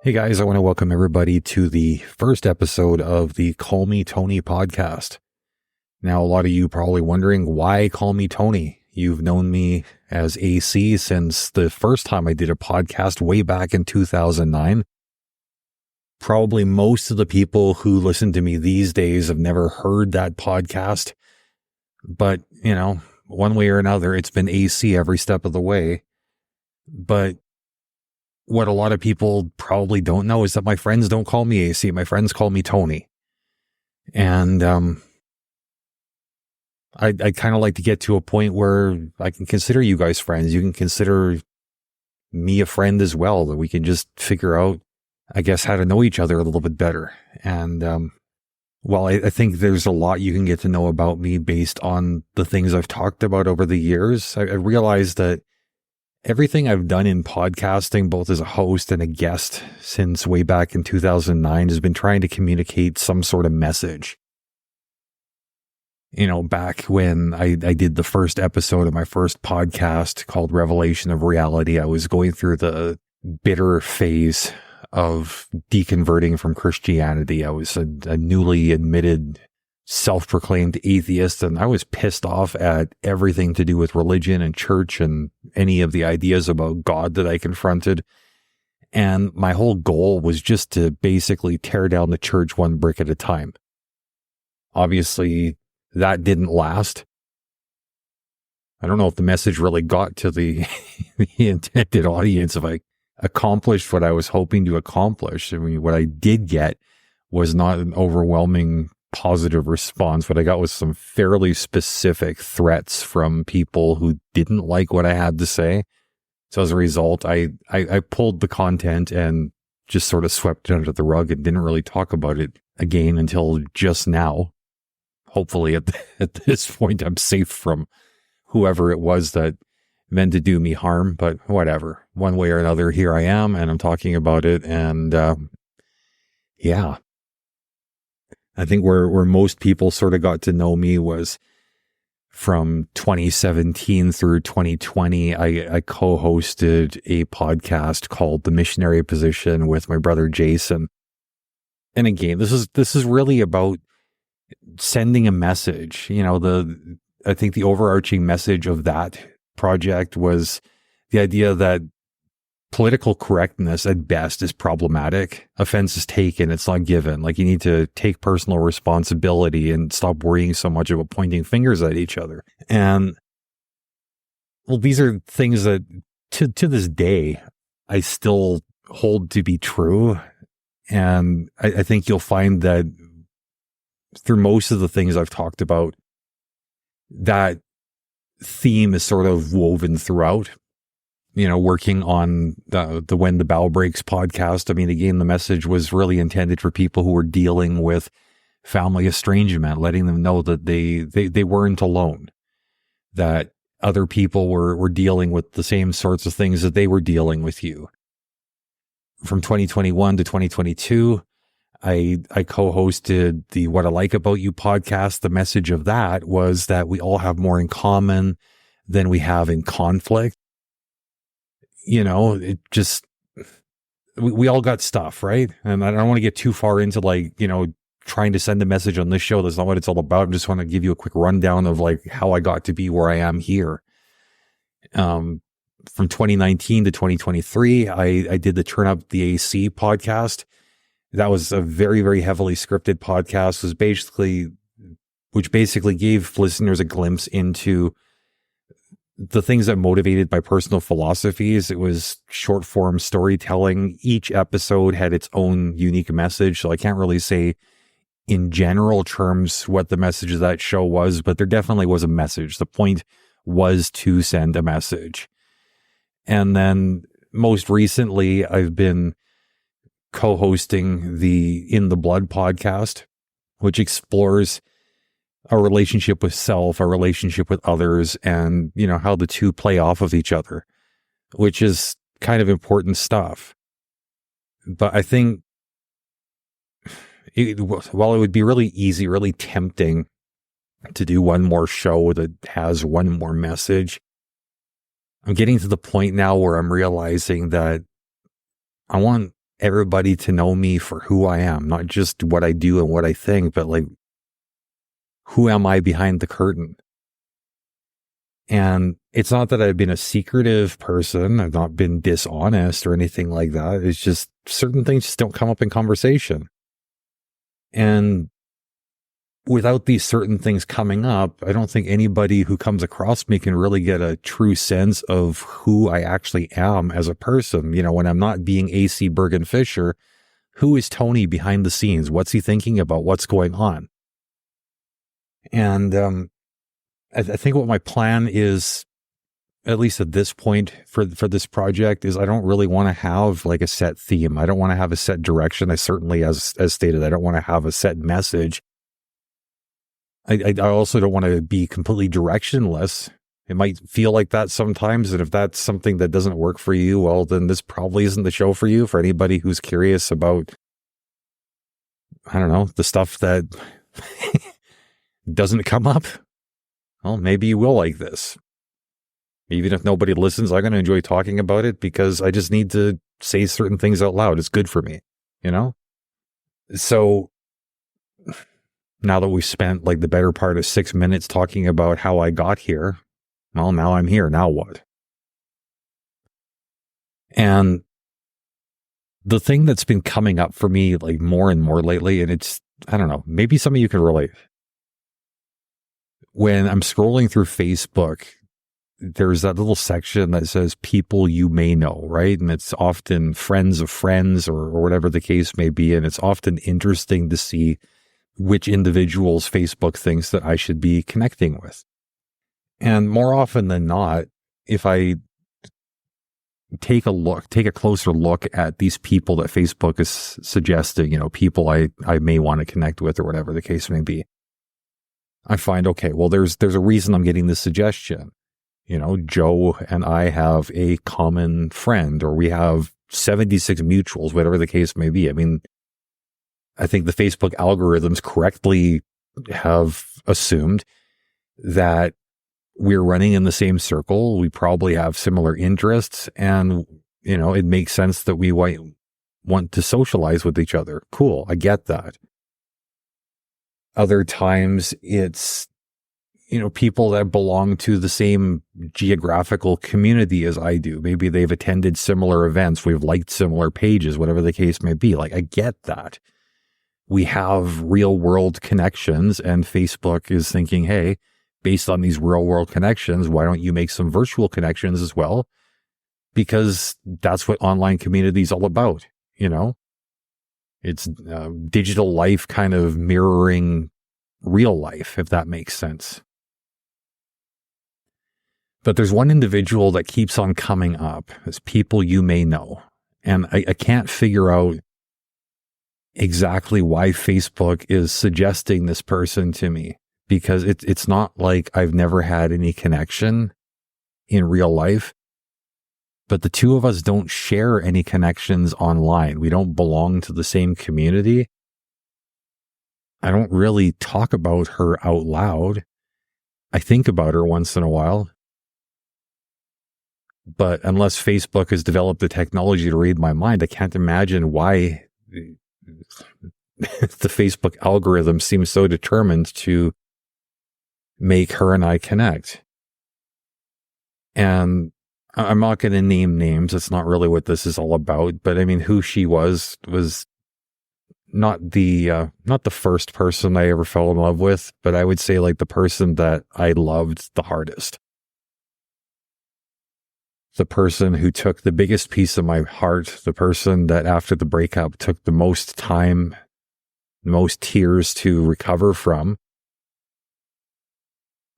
Hey guys, I want to welcome everybody to the first episode of the Call Me Tony podcast. Now, a lot of you probably wondering, why Call Me Tony? You've known me as AC since the first time I did a podcast way back in 2009. Probably most of the people who listen to me these days have never heard that podcast. But, one way or another, it's been AC every step of the way. But what a lot of people probably don't know is that my friends don't call me AC. My friends call me Tony. And I kind of like to get to a point where I can consider you guys friends. You can consider me a friend as well, that we can just figure out, I guess, how to know each other a little bit better. And I think there's a lot you can get to know about me based on the things I've talked about over the years. I realized that everything I've done in podcasting, both as a host and a guest since way back in 2009, has been trying to communicate some sort of message. Back when I did the first episode of my first podcast called Revelation of Reality, I was going through the bitter phase of deconverting from Christianity. I was a newly admitted self-proclaimed atheist, and I was pissed off at everything to do with religion and church and any of the ideas about God that I confronted. And my whole goal was just to basically tear down the church one brick at a time. Obviously, that didn't last. I don't know if the message really got to the intended audience, if I accomplished what I was hoping to accomplish. I mean, what I did get was not an overwhelming positive response. What I got was some fairly specific threats from people who didn't like what I had to say. So as a result, I pulled the content and just sort of swept it under the rug and didn't really talk about it again until just now. Hopefully at this point, I'm safe from whoever it was that meant to do me harm, but whatever. One way or another, here I am and I'm talking about it. And yeah. I think where most people sort of got to know me was from 2017 through 2020. I co-hosted a podcast called The Missionary Position with my brother Jason. And again, this is really about sending a message. I think the overarching message of that project was the idea that political correctness at best is problematic. Offense is taken, it's not given. Like, you need to take personal responsibility and stop worrying so much about pointing fingers at each other. And well, these are things that to this day, I still hold to be true. And I think you'll find that through most of the things I've talked about, that theme is sort of woven throughout. Working on the When the Bow Breaks podcast. I mean, again, the message was really intended for people who were dealing with family estrangement, letting them know that they weren't alone, that other people were dealing with the same sorts of things that they were dealing with you. From 2021 to 2022, I co-hosted the What I Like About You podcast. The message of that was that we all have more in common than we have in conflict. It just, we all got stuff, right? And I don't want to get too far into trying to send a message on this show. That's not what it's all about. I just want to give you a quick rundown of how I got to be where I am here. From 2019 to 2023, I did the Turn Up the AC podcast. That was a very, very heavily scripted podcast, which basically gave listeners a glimpse into the things that motivated my personal philosophies. It was short form storytelling. Each episode had its own unique message. So I can't really say in general terms what the message of that show was, but there definitely was a message. The point was to send a message. And then most recently, I've been co-hosting the In the Blood podcast, which explores a relationship with self, a relationship with others, and, how the two play off of each other, which is kind of important stuff. But I think while it would be really easy, really tempting to do one more show that has one more message, I'm getting to the point now where I'm realizing that I want everybody to know me for who I am, not just what I do and what I think, but like, who am I behind the curtain? And it's not that I've been a secretive person. I've not been dishonest or anything like that. It's just certain things just don't come up in conversation. And without these certain things coming up, I don't think anybody who comes across me can really get a true sense of who I actually am as a person. You know, when I'm not being AC Bergen Fisher, who is Tony behind the scenes? What's he thinking about? What's going on? And I think what my plan is, at least at this point for this project, is I don't really want to have like a set theme. I don't want to have a set direction. I certainly, as stated, I don't want to have a set message. I also don't want to be completely directionless. It might feel like that sometimes. And if that's something that doesn't work for you, well, then this probably isn't the show for you. For anybody who's curious about, I don't know, the stuff that doesn't come up, well, maybe you will like this. Even if nobody listens, I'm going to enjoy talking about it because I just need to say certain things out loud. It's good for me, you know? So now that we've spent like the better part of 6 minutes talking about how I got here, well, now I'm here. Now what? And the thing that's been coming up for me like more and more lately, and it's, I don't know, maybe some of you can relate. When I'm scrolling through Facebook, there's that little section that says people you may know, right? And it's often friends of friends or whatever the case may be. And it's often interesting to see which individuals Facebook thinks that I should be connecting with. And more often than not, if I take a closer look at these people that Facebook is suggesting, you know, people I may want to connect with or whatever the case may be, I find, okay, well, there's a reason I'm getting this suggestion. You know, Joe and I have a common friend, or we have 76 mutuals, whatever the case may be. I mean, I think the Facebook algorithms correctly have assumed that we're running in the same circle. We probably have similar interests, and, you know, it makes sense that we want to socialize with each other. Cool. I get that. Other times it's, you know, people that belong to the same geographical community as I do. Maybe they've attended similar events. We've liked similar pages, whatever the case may be. Like, I get that. We have real world connections, and Facebook is thinking, hey, based on these real world connections, why don't you make some virtual connections as well? Because that's what online community is all about. You know, it's digital life kind of mirroring real life, if that makes sense. But there's one individual that keeps on coming up as people you may know. And I can't figure out exactly why Facebook is suggesting this person to me, because it's not like I've never had any connection in real life, but the two of us don't share any connections online. We don't belong to the same community. I don't really talk about her out loud. I think about her once in a while. But unless Facebook has developed the technology to read my mind, I can't imagine why the Facebook algorithm seems so determined to make her and I connect. And I'm not going to name names. That's not really what this is all about. But I mean, who she was not the first person I ever fell in love with, but I would say like the person that I loved the hardest. The person who took the biggest piece of my heart, the person that after the breakup took the most time, the most tears to recover from.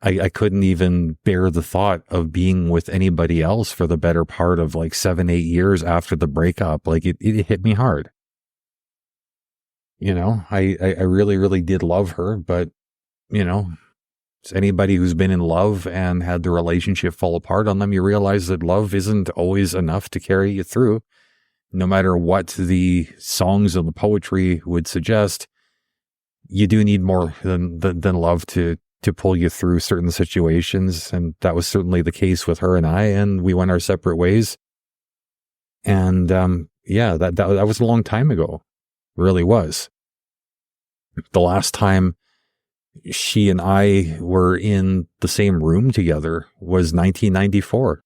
I couldn't even bear the thought of being with anybody else for the better part of like 7-8 years after the breakup. Like it hit me hard. You know, I really, really did love her, but, you know, it's anybody who's been in love and had the relationship fall apart on them, you realize that love isn't always enough to carry you through. No matter what the songs and the poetry would suggest, you do need more than love to pull you through certain situations. And that was certainly the case with her and I, and we went our separate ways. And, yeah, that was a long time ago. It really was. The last time she and I were in the same room together was 1994.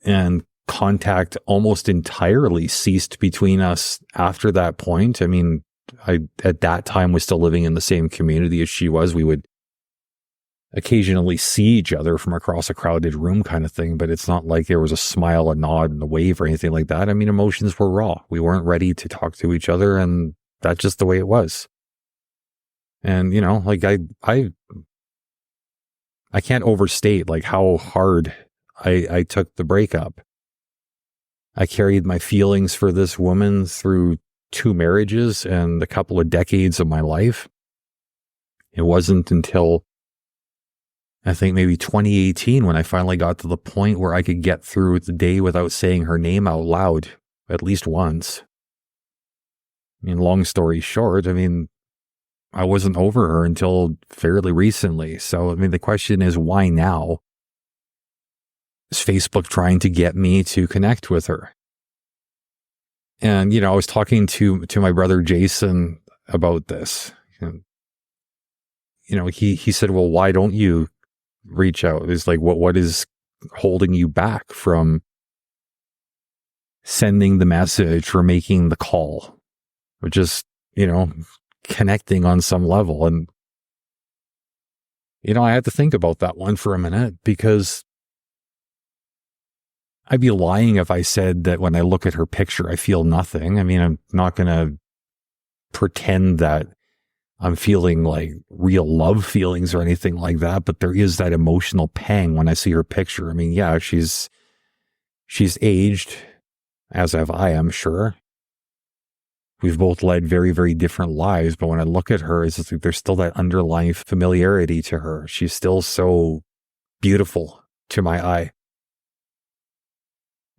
And contact almost entirely ceased between us after that point. I mean, I, at that time, was still living in the same community as she was. We would occasionally see each other from across a crowded room kind of thing, but it's not like there was a smile, a nod, and a wave or anything like that. I mean, emotions were raw. We weren't ready to talk to each other, and that's just the way it was. And, you know, like I can't overstate like how hard I took the breakup. I carried my feelings for this woman through 2 marriages and a couple of decades of my life. It wasn't until I think maybe 2018 when I finally got to the point where I could get through the day without saying her name out loud at least once. I mean, long story short, I mean, I wasn't over her until fairly recently. So, I mean, the question is, why now? Is Facebook trying to get me to connect with her? And, you know, I was talking to my brother Jason about this. And, you know, he said, well, why don't you reach out? It's like, what is holding you back from sending the message or making the call or just, you know, connecting on some level? And, you know, I had to think about that one for a minute, because I'd be lying if I said that when I look at her picture, I feel nothing. I mean, I'm not going to pretend that I'm feeling like real love feelings or anything like that, but there is that emotional pang when I see her picture. I mean, yeah, she's aged, as have I, I'm sure. We've both led very, very different lives, but when I look at her, it's like there's still that underlying familiarity to her. She's still so beautiful to my eye.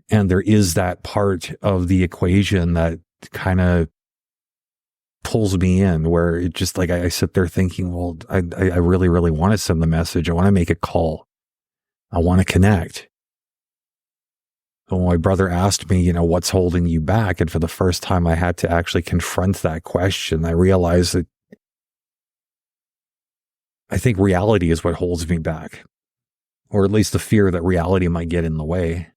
And there is that part of the equation that kind of pulls me in, where it just like I sit there thinking, well, I really, really want to send the message. I want to make a call. I want to connect. When my brother asked me, you know, what's holding you back? And for the first time, I had to actually confront that question. I realized that I think reality is what holds me back, or at least the fear that reality might get in the way.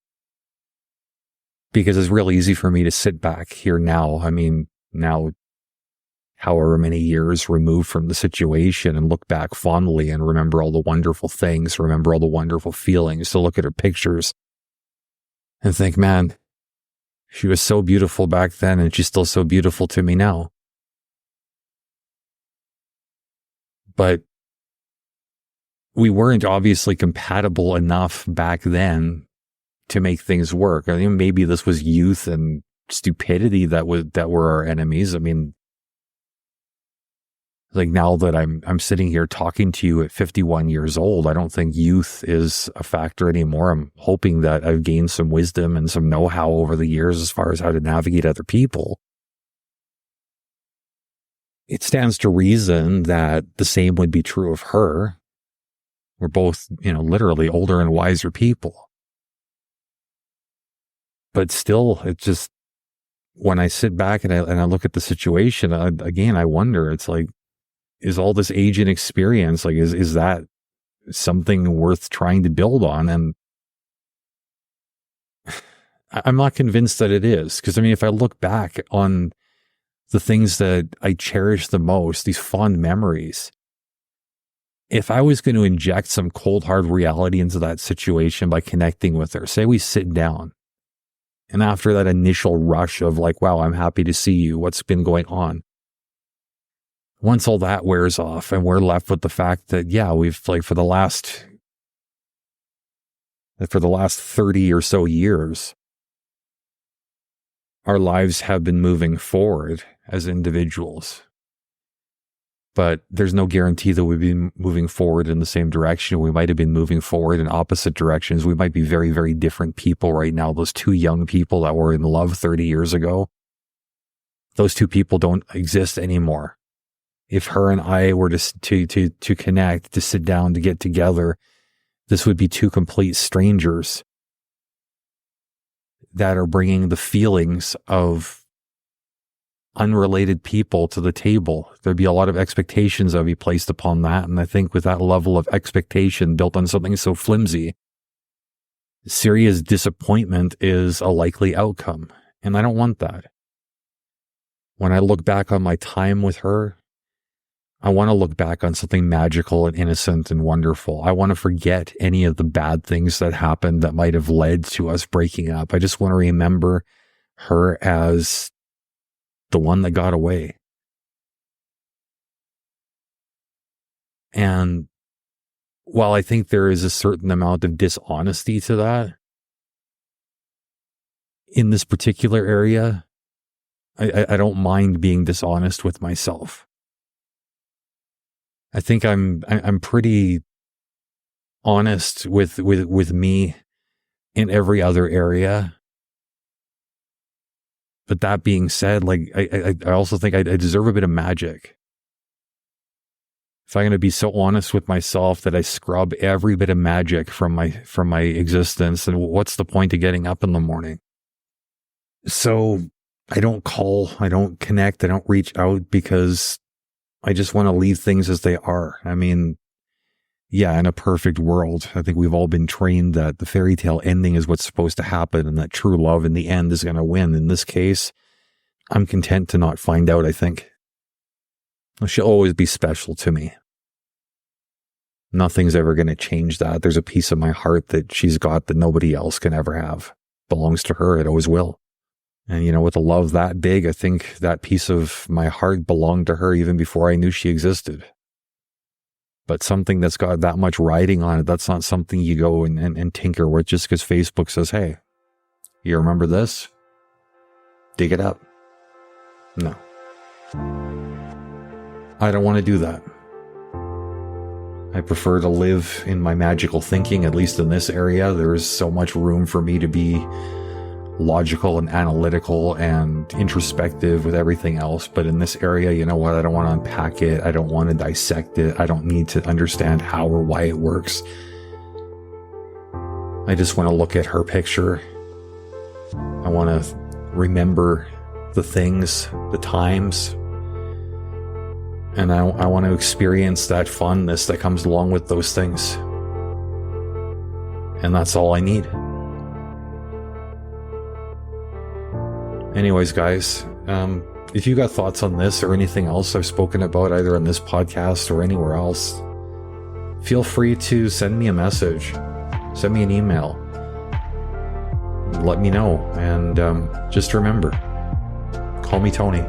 Because it's real easy for me to sit back here now. I mean, now, however many years removed from the situation, and look back fondly and remember all the wonderful things, remember all the wonderful feelings, to look at her pictures and think, man, she was so beautiful back then and she's still so beautiful to me now. But we weren't obviously compatible enough back then to make things work. I mean, maybe this was youth and stupidity that were our enemies. I mean, like now that I'm sitting here talking to you at 51 years old, I don't think youth is a factor anymore. I'm hoping that I've gained some wisdom and some know-how over the years as far as how to navigate other people. It stands to reason that the same would be true of her. We're both, you know, literally older and wiser people. But still, it just, when I sit back and I look at the situation, again, I wonder, it's like, is all this age and experience, like, is that something worth trying to build on? And I'm not convinced that it is. Because, I mean, if I look back on the things that I cherish the most, these fond memories, if I was going to inject some cold, hard reality into that situation by connecting with her, say we sit down, and after that initial rush of like, wow, I'm happy to see you, what's been going on? Once all that wears off and we're left with the fact that, yeah, we've like for the last 30 or so years, our lives have been moving forward as individuals. But there's no guarantee that we've been moving forward in the same direction. We might have been moving forward in opposite directions. We might be very, very different people right now. Those two young people that were in love 30 years ago, those two people don't exist anymore. If her and I were to connect, to sit down, to get together, this would be two complete strangers. that are bringing the feelings of unrelated people to the table. There'd be a lot of expectations that would be placed upon that. And I think with that level of expectation built on something so flimsy, serious disappointment is a likely outcome. And I don't want that. When I look back on my time with her, I want to look back on something magical and innocent and wonderful. I want to forget any of the bad things that happened that might have led to us breaking up. I just want to remember her as the one that got away. And while I think there is a certain amount of dishonesty to that, in this particular area, I don't mind being dishonest with myself. I think I'm pretty honest with me in every other area. But that being said, like I also think I deserve a bit of magic. If I'm going to be so honest with myself that I scrub every bit of magic from my existence, then what's the point of getting up in the morning? So I don't call, I don't connect, I don't reach out because I just want to leave things as they are. I mean, yeah, in a perfect world, I think we've all been trained that the fairy tale ending is what's supposed to happen and that true love in the end is going to win. In this case, I'm content to not find out, I think. She'll always be special to me. Nothing's ever going to change that. There's a piece of my heart that she's got that nobody else can ever have. Belongs to her. It always will. And, you know, with a love that big, I think that piece of my heart belonged to her even before I knew she existed. But something that's got that much riding on it, that's not something you go and tinker with just because Facebook says, hey, you remember this? Dig it up. No. I don't want to do that. I prefer to live in my magical thinking, at least in this area. There is so much room for me to be logical and analytical and introspective with everything else. But in this area, you know what? I don't want to unpack it. I don't want to dissect it. I don't need to understand how or why it works. I just want to look at her picture. I want to remember the things, the times. And I want to experience that fondness that comes along with those things. And that's all I need. Anyways, guys, if you got thoughts on this or anything else I've spoken about either on this podcast or anywhere else, feel free to send me a message, send me an email, let me know. And just remember, call me Tony.